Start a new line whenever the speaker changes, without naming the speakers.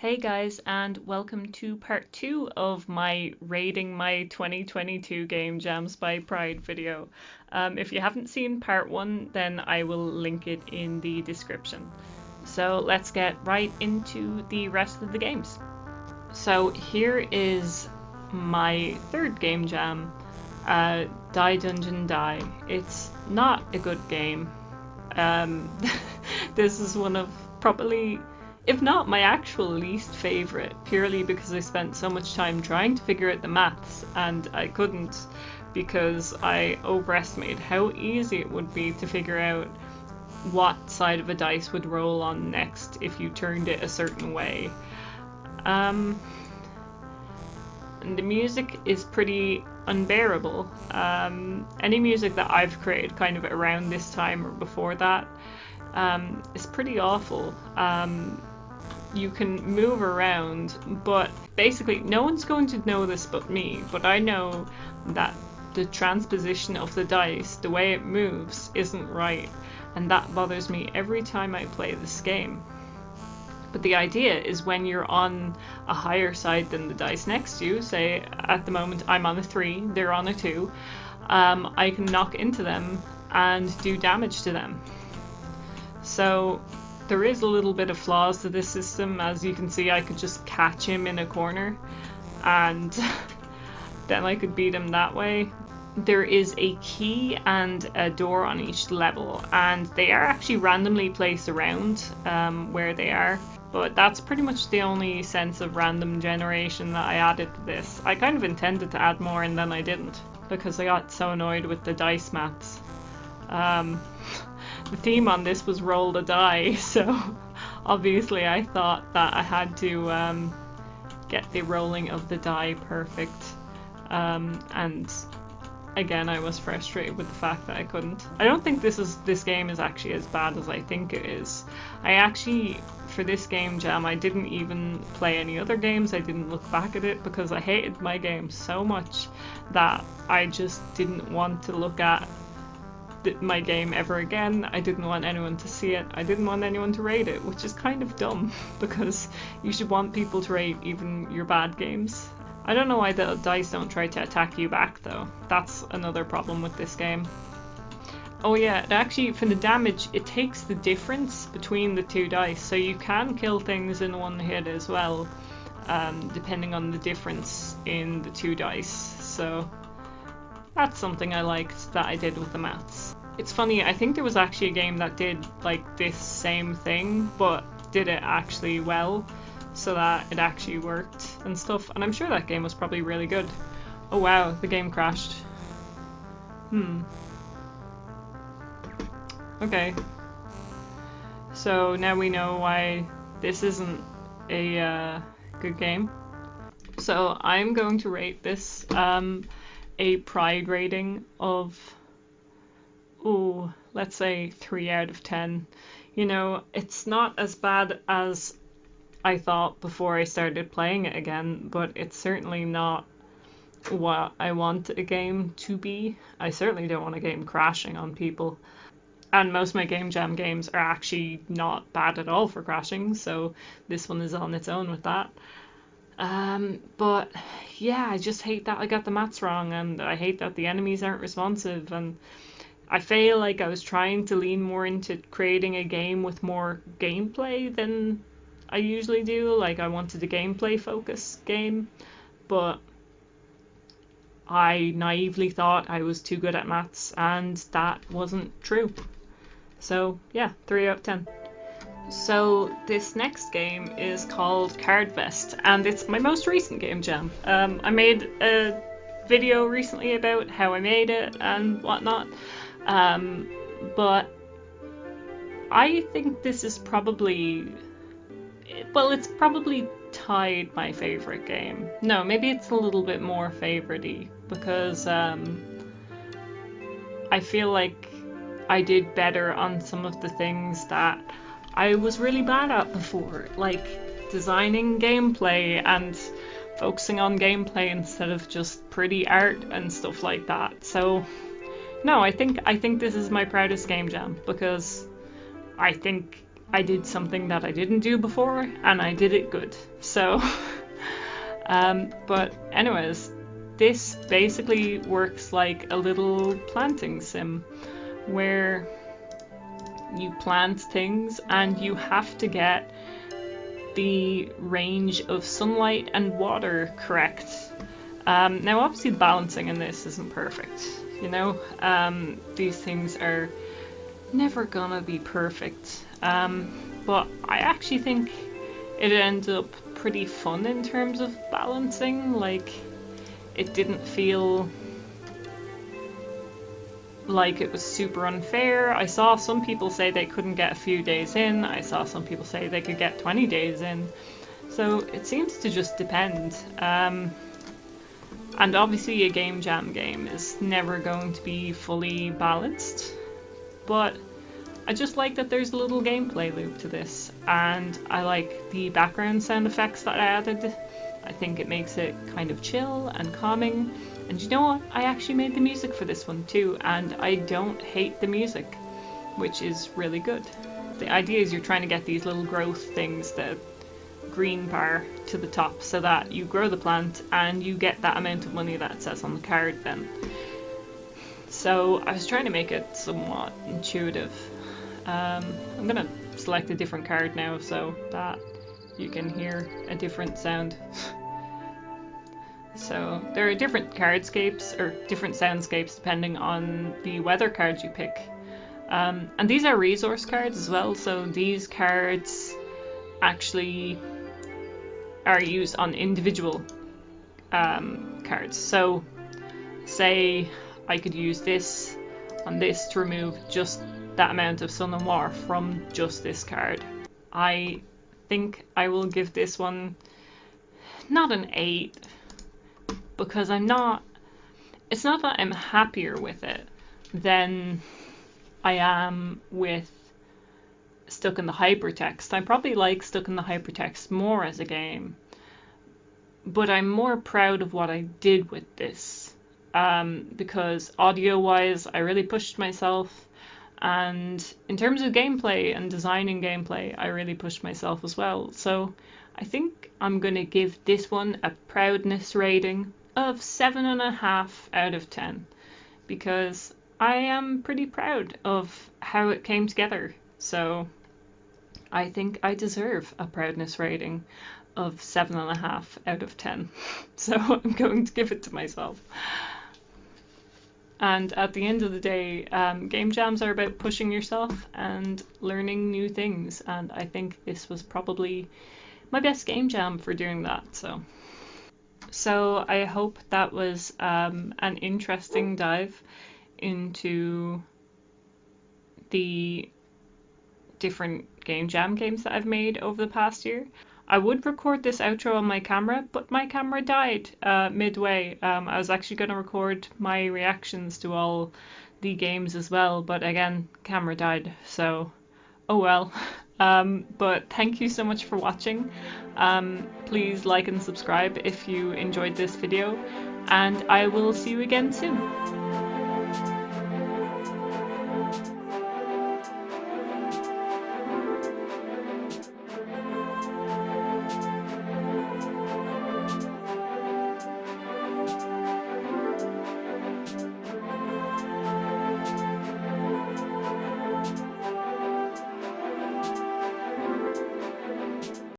Hey guys, and welcome to part 2 of my rating my 2022 Game Jams by Pride video. If you haven't seen part 1, then I will link it in the description. So let's get right into the rest of the games. So here is my third game jam, Die Dungeon Die. It's not a good game. This is one of probably, if not my actual least favorite, purely because I spent so much time trying to figure out the maths and I couldn't because I overestimated how easy it would be to figure out what side of a dice would roll on next if you turned it a certain way. And the music is pretty unbearable. Any music that I've created kind of around this time or before that is pretty awful. You can move around, but basically no one's going to know this but me, but I know that the transposition of the dice, the way it moves, isn't right, and that bothers me every time I play this game. But the idea is when you're on a higher side than the dice next to you, say at the moment I'm on a 3, they're on a 2, I can knock into them and do damage to them. So there is a little bit of flaws to this system. As you can see, I could just catch him in a corner and then I could beat him that way. There is a key and a door on each level, and they are actually randomly placed around where they are. But that's pretty much the only sense of random generation that I added to this. I kind of intended to add more and then I didn't, because I got so annoyed with the dice maths. The theme on this was roll a die, so obviously I thought that I had to get the rolling of the die perfect. And again, I was frustrated with the fact that I couldn't. I don't think this game is actually as bad as I think it is. I actually, for this game jam, I didn't even play any other games. I didn't look back at it because I hated my game so much that I just didn't want to look at my game ever again. I didn't want anyone to see it. I didn't want anyone to rate it, which is kind of dumb because you should want people to rate even your bad games. I don't know why the dice don't try to attack you back though. That's another problem with this game. Oh yeah, it actually, for the damage, it takes the difference between the two dice, so you can kill things in one hit as well, depending on the difference in the two dice. So that's something I liked that I did with the maths. It's funny, I think there was actually a game that did like this same thing, but did it actually well, so that it actually worked and stuff, and I'm sure that game was probably really good. Oh wow, the game crashed. Okay. So now we know why this isn't a good game. So I'm going to rate this a pride rating of, let's say 3 out of 10. You know, it's not as bad as I thought before I started playing it again, but it's certainly not what I want a game to be. I certainly don't want a game crashing on people. And most of my game jam games are actually not bad at all for crashing, so this one is on its own with that. But yeah, I just hate that I got the maths wrong, and I hate that the enemies aren't responsive, and I feel like I was trying to lean more into creating a game with more gameplay than I usually do. Like, I wanted a gameplay focused game, but I naively thought I was too good at maths, and that wasn't true. So yeah, 3 out of 10. So this next game is called CardVest, and it's my most recent game jam. I made a video recently about how I made it and whatnot, but I think this is probably, well, it's probably tied my favorite game. No, maybe it's a little bit more favorite-y, because I feel like I did better on some of the things that I was really bad at before, like designing gameplay and focusing on gameplay instead of just pretty art and stuff like that. So no, I think this is my proudest game jam, because I think I did something that I didn't do before, and I did it good. So, but anyways, this basically works like a little planting sim, where you plant things and you have to get the range of sunlight and water correct. Now obviously the balancing in this isn't perfect, you know, these things are never gonna be perfect, but I actually think it ended up pretty fun in terms of balancing. Like, it didn't feel like it was super unfair. I saw some people say they couldn't get a few days in, I saw some people say they could get 20 days in, so it seems to just depend. And obviously a game jam game is never going to be fully balanced, but I just like that there's a little gameplay loop to this, and I like the background sound effects that I added. I think it makes it kind of chill and calming, and you know what? I actually made the music for this one too, and I don't hate the music, which is really good. The idea is you're trying to get these little growth things, the green bar to the top, so that you grow the plant and you get that amount of money that it says on the card then. So I was trying to make it somewhat intuitive. I'm gonna select a different card now so that you can hear a different sound. So there are different cardscapes, or different soundscapes, depending on the weather cards you pick. And these are resource cards as well, so these cards actually are used on individual cards. So say I could use this on this to remove just that amount of sun and water from just this card. I think I will give this one not an 8, because it's not that I'm happier with it than I am with Stuck in the Hypertext. I probably like Stuck in the Hypertext more as a game, but I'm more proud of what I did with this, because audio-wise I really pushed myself, and in terms of gameplay and designing gameplay I really pushed myself as well. So I think I'm gonna give this one a proudness rating of 7.5 out of 10, because I am pretty proud of how it came together. So I think I deserve a proudness rating of 7.5 out of 10. So I'm going to give it to myself. And at the end of the day, game jams are about pushing yourself and learning new things, and I think this was probably my best game jam for doing that. So I hope that was an interesting dive into the different game jam games that I've made over the past year. I would record this outro on my camera, but my camera died midway. I was actually going to record my reactions to all the games as well, but again, camera died, so oh well. But thank you so much for watching. Please like and subscribe if you enjoyed this video, and I will see you again soon.